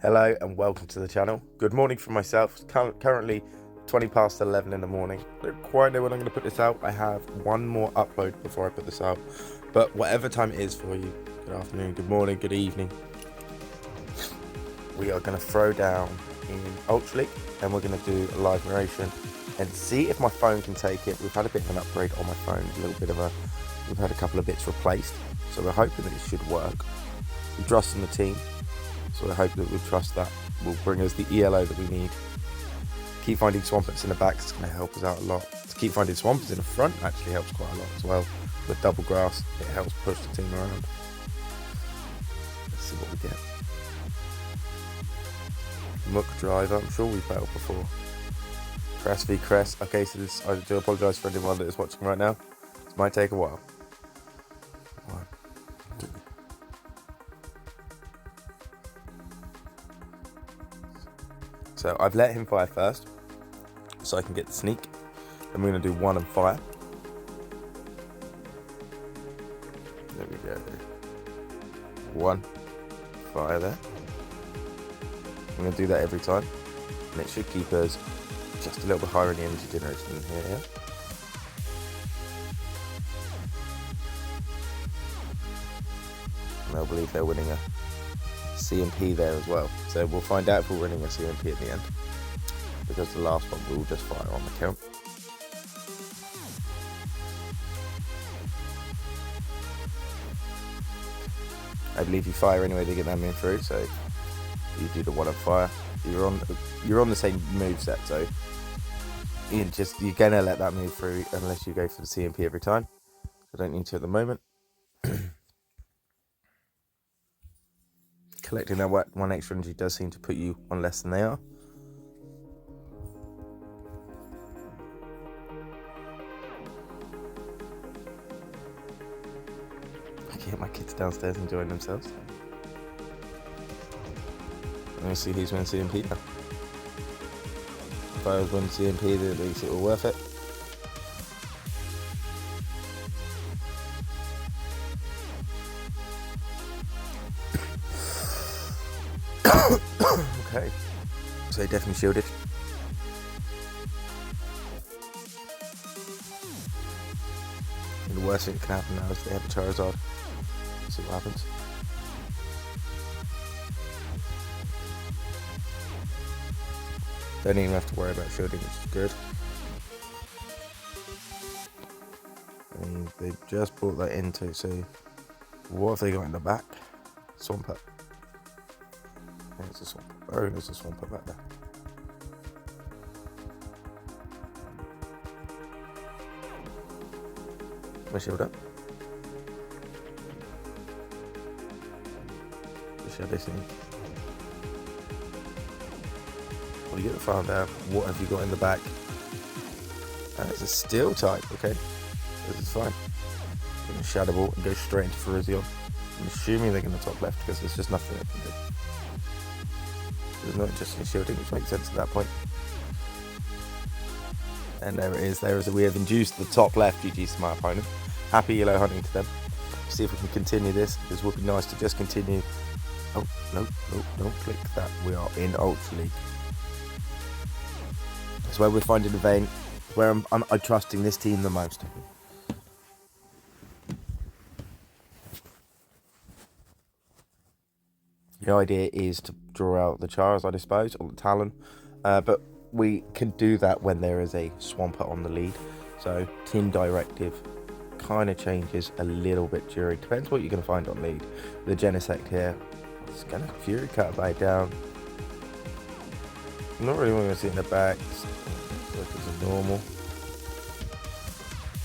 Hello and welcome to the channel. Good morning for myself. It's currently 20 past 11 in the morning. I don't quite know when I'm going to put this out. I have one more upload before I put this out. But whatever time it is for you, good afternoon, good morning, good evening. We are going to throw down in Ultra League and we're going to do a live narration and see if my phone can take it. We've had a bit of an upgrade on my phone, we've had a couple of bits replaced. So we're hoping that it should work. We trust in the team. So I hope that we trust that will bring us the ELO that we need. Keep finding swampers in the back is going to help us out a lot. To keep finding swampers in the front actually helps quite a lot as well. With double grass, it helps push the team around. Let's see what we get. Muck driver, I'm sure we've battled before. Crest v Crest. Okay, so this, I do apologise for anyone that is watching right now. This might take a while. 1, 2. So I've let him fire first, so I can get the sneak. And we're going to do 1 and fire. There we go. 1, fire there. I'm going to do that every time, and it should keep us just a little bit higher in the energy generation in here. Yeah? And I believe they're winning a CMP there as well. So we'll find out if we're winning a CMP at the end, because the last one we will just fire on the count. I believe you fire anyway to get that move through, so you do the 1 up fire. You're on the same move set, so you're gonna let that move through unless you go for the CMP every time. I don't need to at the moment. Collecting that 1 extra energy does seem to put you on less than they are. Okay, my kids downstairs enjoying themselves. I'm going to see who's winning CMP now. If I was winning CMP, then at least it was worth it. Okay, so definitely shielded. And the worst thing that can happen now is they have a Charizard. Let's see what happens. Don't even have to worry about shielding, which is good. I mean, they just brought that into, so what have they got in the back? Swampert. There's a Swampert. Oh, there's a Swampert back there. My shield up. The shadow thing. Well, you get the farm down. What have you got in the back? It's a steel type. Okay, this is fine. I'm going to shadow ball and go straight into Furizion. I'm assuming they're going to top left because there's just nothing they can do. There's no interest in shielding, which makes sense at that point. And there it is. We have induced the top left. GG to my opponent. Happy yellow hunting to them. See if we can continue this. This would be nice to just continue. Oh, no, don't click that. We are in Ultra League. That's where we're finding the vein. Where I'm trusting this team the most. The idea is to draw out the Charizard, I suppose, or the Talon. But we can do that when there is a Swampert on the lead. So team directive kind of changes a little bit during. Depends what you're going to find on lead. The Genesect here, it's going to Fury cut back down. I'm not really going to see it in the back. It's normal.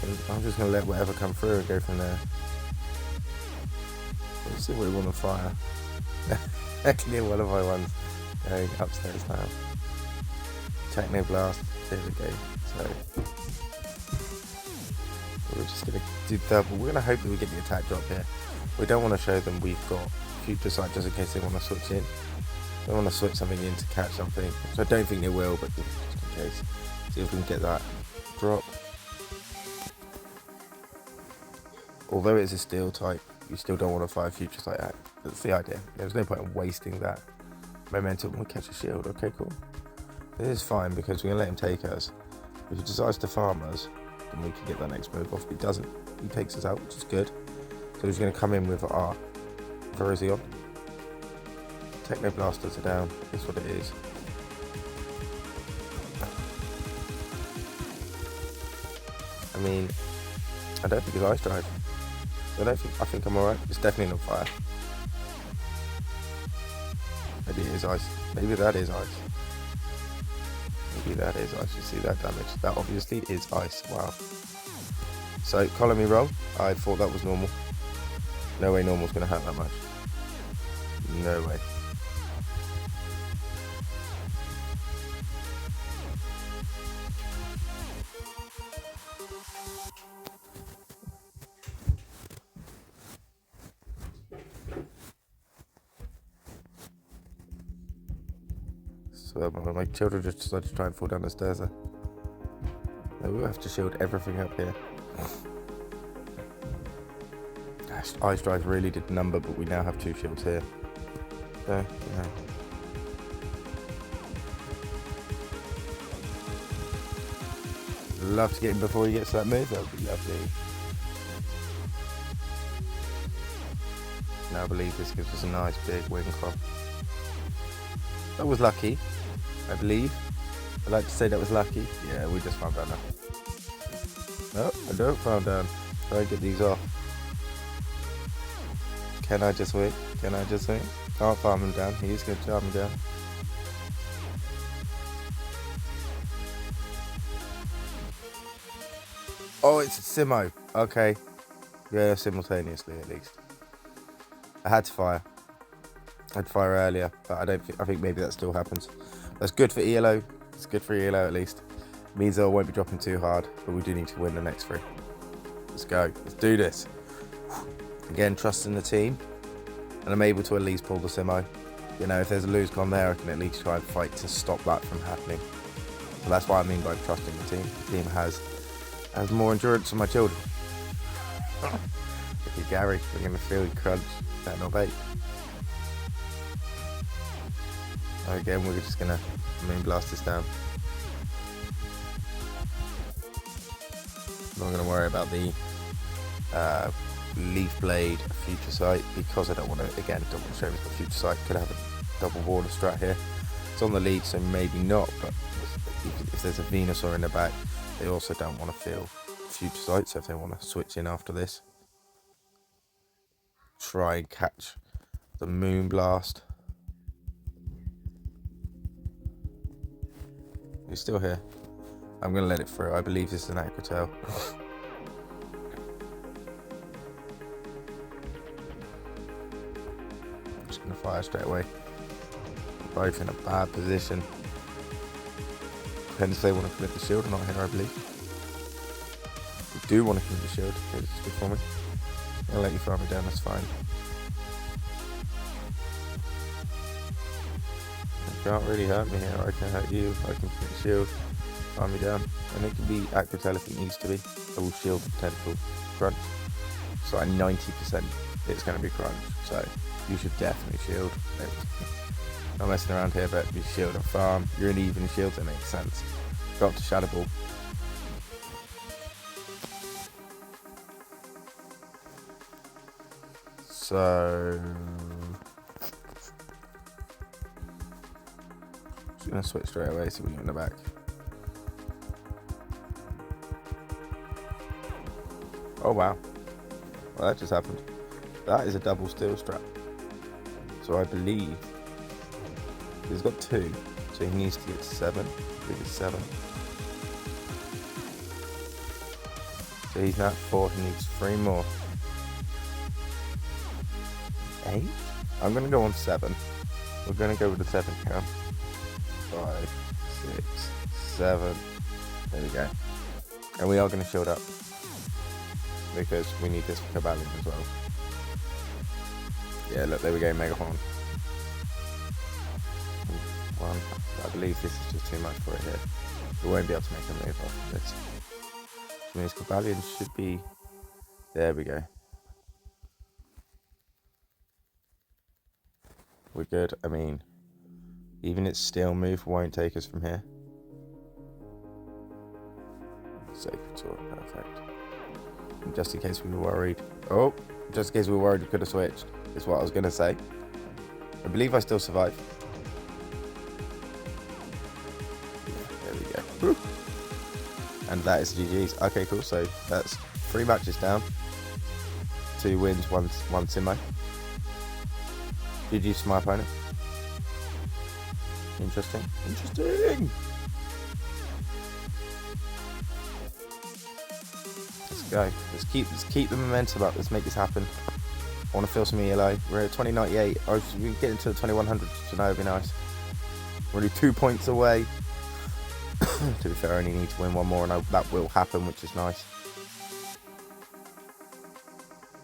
And I'm just going to let whatever come through and go from there. Let's see what we want to fire. Actually, one of my ones going upstairs now. Techno Blast. There we go. So we're just going to do double. We're going to hope that we get the attack drop here. We don't want to show them we've got Future Sight just in case they want to switch in. They want to switch something in to catch something. So I don't think they will, but just in case. See if we can get that drop. Although it's a steel type, you still don't want to fire Future Sight at. That's the idea. There's no point in wasting that momentum, we'll catch a shield. Okay, cool. This is fine because we're going to let him take us. If he decides to farm us, then we can get that next move off. If he doesn't, he takes us out, which is good. So he's going to come in with our... Where is he on? Techno blasters are down. That's what it is. I mean, I don't think it's ice drive. I think I'm alright. It's definitely not fire. Maybe it is ice. Maybe that is ice. Maybe that is ice. You see that damage? That obviously is ice. Wow. So, column me roll. I thought that was normal. No way normal's going to hurt that much. No way. So my children just decided to try and fall down the stairs there. We will have to shield everything up here. Ice Drive really did number, but we now have 2 shields here. So, yeah. Love to get him before he gets to that move, that would be lovely. Now I believe this gives us a nice big wing crop. That was lucky, I believe. I'd like to say that was lucky. Yeah, we just farmed down now. No, I don't farm down. Try and get these off. Can I just wait? Can I just wait? Can't farm him down. He's going to farm him down. Oh, it's a Simo. Okay. Yeah, simultaneously at least. I had to fire. I had to fire earlier, but I think maybe that still happens. That's good for ELO. It's good for ELO at least. Means I won't be dropping too hard, but we do need to win the next 3. Let's go. Let's do this. Again, trusting the team, and I'm able to at least pull the Simo. You know, if there's a lose con there, I can at least try and fight to stop that from happening. So that's what I mean by trusting the team. The team has more endurance than my children. Look at Gary, we're going to feel crunch. That not bait. Again, we're just going to moon blast this down. I'm not going to worry about the leaf blade future sight because I don't want to show me the future sight. Could have a double water strat here. It's on the lead, so maybe not, but if there's a Venusaur in the back, they also don't want to feel future sight, so if they want to switch in after this, try and catch the moon blast. He's still here. I'm going to let it through. I believe this is an Aquatail. I'm just going to fire straight away. We're both in a bad position. Depends if they want to commit the shield or not here, I believe. We do want to commit the shield because it's good for me. I'll let you farm me down, that's fine. You can't really hurt me here. I can hurt you. I can commit the shield. Farm me down. And it can be Aquatail if it needs to be. I will shield the potential crunch. So at 90% it's going to be crunch. So you should definitely shield. Not messing around here, but you shield and farm. You're an even shield, that makes sense. Got to Shadow Ball. So just gonna switch straight away, see what you got in the back. Oh wow. Well, that just happened. That is a double steel strap. So I believe he's got 2, so he needs to get to 7. I believe it's 7. So he's now at 4, he needs 3 more. 8? I'm going to go on 7. We're going to go with the 7 count. 5, 6, 7. There we go. And we are going to shield up, because we need this for Cabalion as well. Yeah, look, there we go, Mega Horn. 1. I believe this is just too much for it here. We won't be able to make a move off of this. Which means Cabalion should be... There we go. We're good. I mean, Even its still move won't take us from here. Sacred sword, perfect. And just in case we were worried. Oh, just in case we were worried we could have switched. Is what I was going to say. I believe I still survive. Yeah, there we go. Woo. And that is GG's. Okay, cool. So that's 3 matches down. 2 wins, 1 simo. GG's to my opponent. Interesting. Interesting. Let's go. Let's keep the momentum up. Let's make this happen. I want to feel some ELO. We're at 2098. I was getting to the 2100 to know. It'd be nice. We're only 2 points away. To be fair, I only need to win 1 more, and that will happen, which is nice.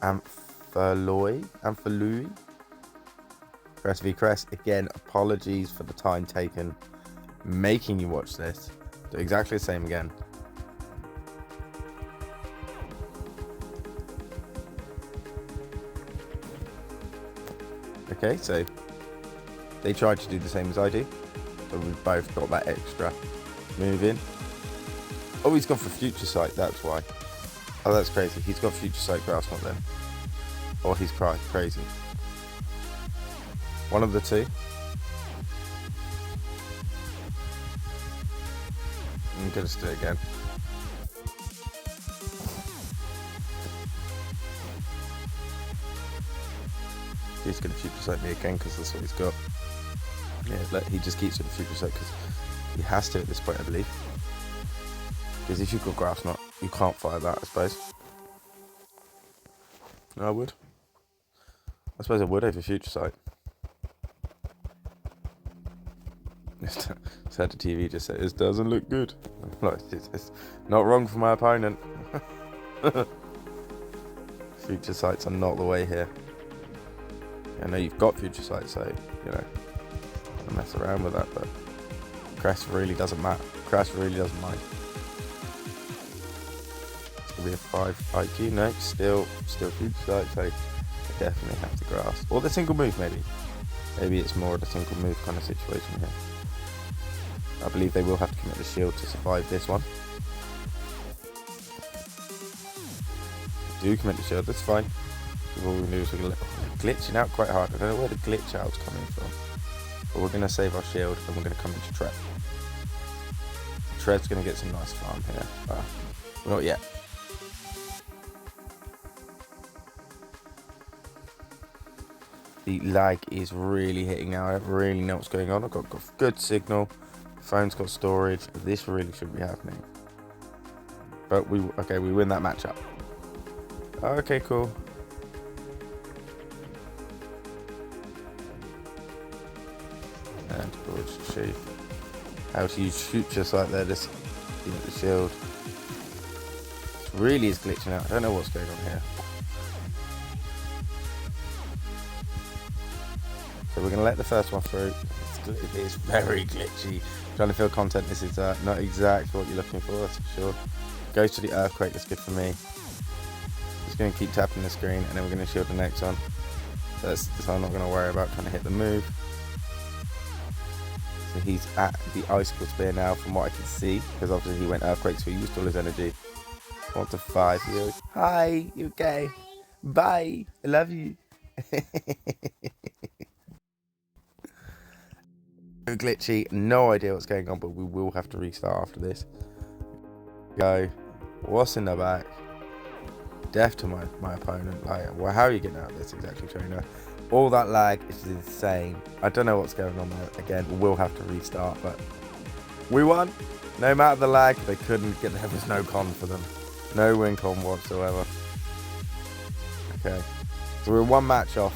Amphalui. Crest v Crest. Again, apologies for the time taken making you watch this. Do exactly the same again. Okay, so they tried to do the same as I do, but we've both got that extra move in. Oh, he's gone for Future Sight, that's why. Oh, that's crazy. He's got Future Sight Grass Knot then. Or he's crazy. One of the two. I'm going to do it again. He's going to Future Sight me again because that's what he's got. Yeah, he just keeps it in Future Sight because he has to at this point, I believe. Because if you've got Grass Knot, you can't fire that, I suppose. No, I would. I suppose I would over Future Sight. Said the TV just said, "This doesn't look good." Like, it's not wrong for my opponent. Future Sights are not the way here. I know you've got Future Sight, so, you know, don't mess around with that, but Crest really doesn't matter. Crest really doesn't mind. It's going to be a 5 IQ. No, still Future Sight, so I definitely have to grass. Or the single move, maybe. Maybe it's more of a single move kind of situation here. I believe they will have to commit the shield to survive this one. Do commit the shield, that's fine. All we do is we're glitching out quite hard. I don't know where the glitch out's coming from. But we're going to save our shield and we're going to come into Tread. Tread's going to get some nice farm here. Not yet. The lag is really hitting now. I don't really know what's going on. I've got good signal. Phone's got storage. This really shouldn't be happening. But we win that matchup. Okay, cool. And Gorge Chief. How to use Future Sight there, just get the shield. It really is glitching out. I don't know what's going on here. So we're going to let the first one through. It's very glitchy. Trying to feel content. This is not exactly what you're looking for, that's for sure. Goes to the Earthquake, that's good for me. Just going to keep tapping the screen and then we're going to shield the next one. So I'm not going to worry about trying to hit the move. So he's at the Icicle Spear now from what I can see, because obviously he went Earthquake, so he used all his energy. 1 to 5 here. Hi, you okay? Bye, I love you. Glitchy, no idea what's going on, but we will have to restart after this. Go. What's in the back? Death to my opponent. Like, well, how are you getting out of this exactly, trainer? All that lag is insane. I don't know what's going on there. Again, we'll have to restart, but we won. No matter the lag, they couldn't get there. Was no con for them. No win con whatsoever. Okay. So we're 1 match off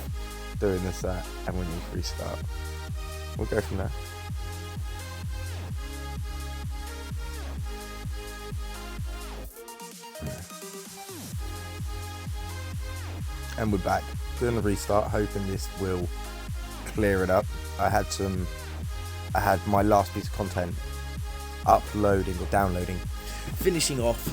doing this set, and we need to restart. We'll go from there. And we're back. Doing the restart, hoping this will clear it up. I had my last piece of content uploading or downloading, finishing off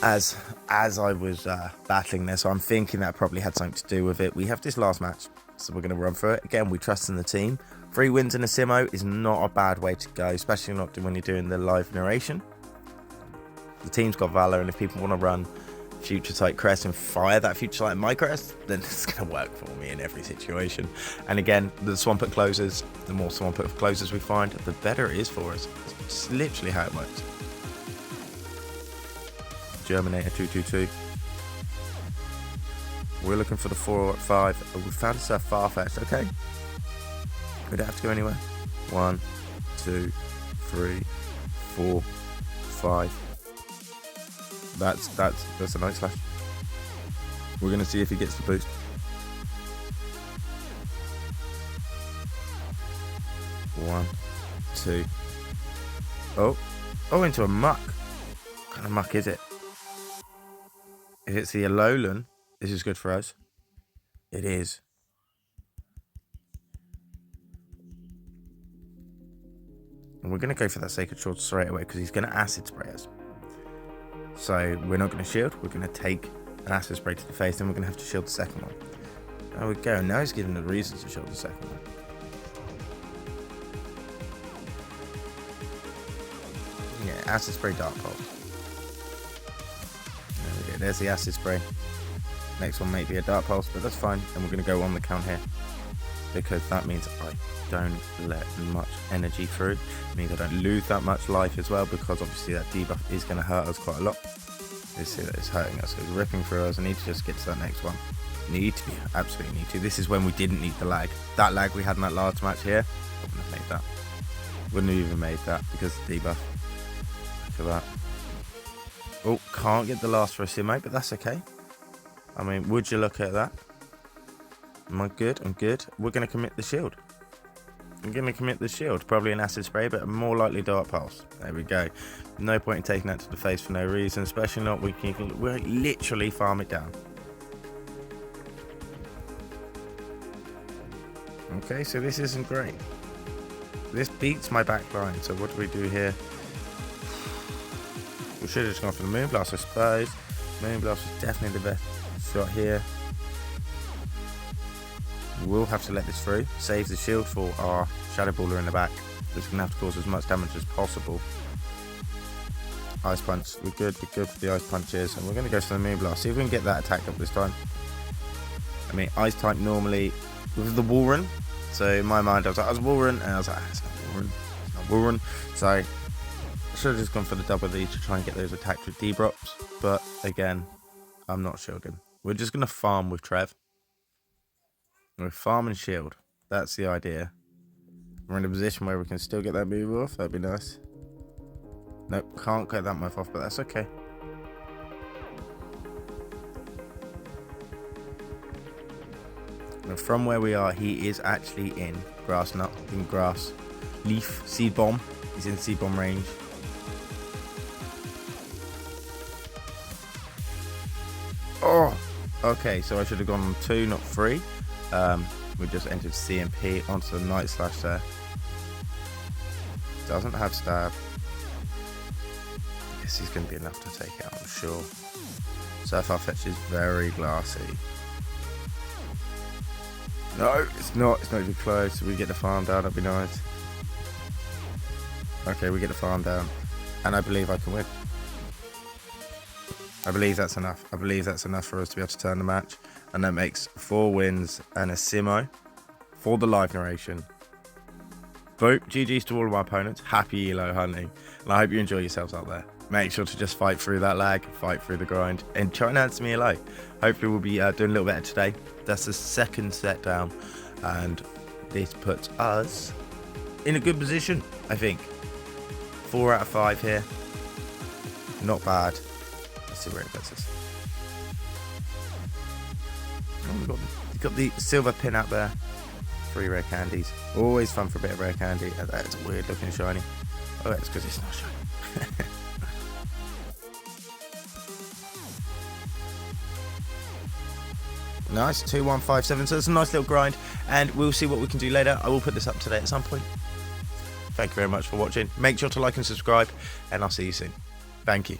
as as I was battling this, so I'm thinking that probably had something to do with it. We have this last match, so we're going to run through it. Again, we trust in the team. 3 wins in a Simo is not a bad way to go, especially not when you're doing the live narration. The team's got Valor, and if people want to run Future Sight Crest and fire that Future Sight at my crest, then it's going to work for me in every situation. And again, the Swampert closes, the more Swampert closes we find, the better it is for us. It's literally how it works. Germinator 222. We're looking for the 4-5. Oh, we found ourselves far-fetched. Okay. We don't have to go anywhere. 1, 2, 3, 4, 5. That's a nice slash. We're gonna see if he gets the boost. One, 2. Oh, into a muck. What kind of muck is it? If it's the Alolan, this is good for us. It is. And we're going to go for that Sacred Sword straight away because he's going to Acid Spray us. So we're not going to shield. We're going to take an Acid Spray to the face, and we're going to have to shield the second one. There we go. Now he's giving the reasons to shield the second one. Yeah, Acid Spray, Dark Pulse. There we go. There's the Acid Spray. Next one may be a Dark Pulse, but that's fine. And we're going to go on the count here, because that means I don't let much energy through. It means I don't lose that much life as well, because obviously that debuff is going to hurt us quite a lot. You see that it's hurting us, so it's ripping through us. I need to just get to that next one. Absolutely need to. This is when we didn't need the lag. That lag we had in that last match here, I wouldn't have made that. Wouldn't have even made that because of the debuff. Look at that. Oh, can't get the last for a Simo, but that's okay. I mean, would you look at that? Am I good? I'm good. We're going to commit the shield. I'm going to commit the shield. Probably an Acid Spray, but more likely Dark Pulse. There we go. No point in taking that to the face for no reason, especially not we can literally farm it down. Okay, so this isn't great. This beats my back line, so what do we do here? We should have just gone for the Moonblast, I suppose. Moonblast is definitely the best shot here. We'll have to let this through. Saves the shield for our Shadow Baller in the back. It's going to have to cause as much damage as possible. Ice Punch. We're good for the Ice Punches. And we're going to go for the Moonblast. See if we can get that attack up this time. I mean, Ice type normally with the Walrun. So in my mind, I was like, I was Walrun. And I was like, it's not Walrun. It's not Walrun. So I should have just gone for the double D to try and get those attacks with D-Drops. But again, I'm not shielding. We're just going to farm with Trev. We're farm and shield. That's the idea. We're in a position where we can still get that move off. That'd be nice. Nope, can't get that move off, but that's okay. And from where we are, he is actually in Grass Nut, in Grass Leaf, Seed Bomb. He's in Seed Bomb range. Oh, okay, so I should have gone on 2, not 3. We just entered CMP onto the Night Slash there. Doesn't have stab. I guess he's going to be enough to take out, I'm sure. Surf Fetch is very glassy. No, it's not. It's not even close. We get the farm down, that'd be nice. Okay, we get the farm down. And I believe I can win. I believe that's enough. I believe that's enough for us to be able to turn the match. And that makes 4 wins and a Simo for the live narration. Vote GG's to all of my opponents. Happy ELO hunting. And I hope you enjoy yourselves out there. Make sure to just fight through that lag, fight through the grind, and try and answer me hello. Hopefully we'll be doing a little better today. That's the second set down. And this puts us in a good position, I think. 4 out of 5 here. Not bad. Let's see where it puts us. Oh, we've got the silver pin out there. 3 rare candies. Always fun for a bit of rare candy. That's a weird looking shiny. Oh, that's because it's not shiny. Nice, 2157. So it's a nice little grind, and we'll see what we can do later. I will put this up today at some point. Thank you very much for watching. Make sure to like and subscribe, and I'll see you soon. Thank you.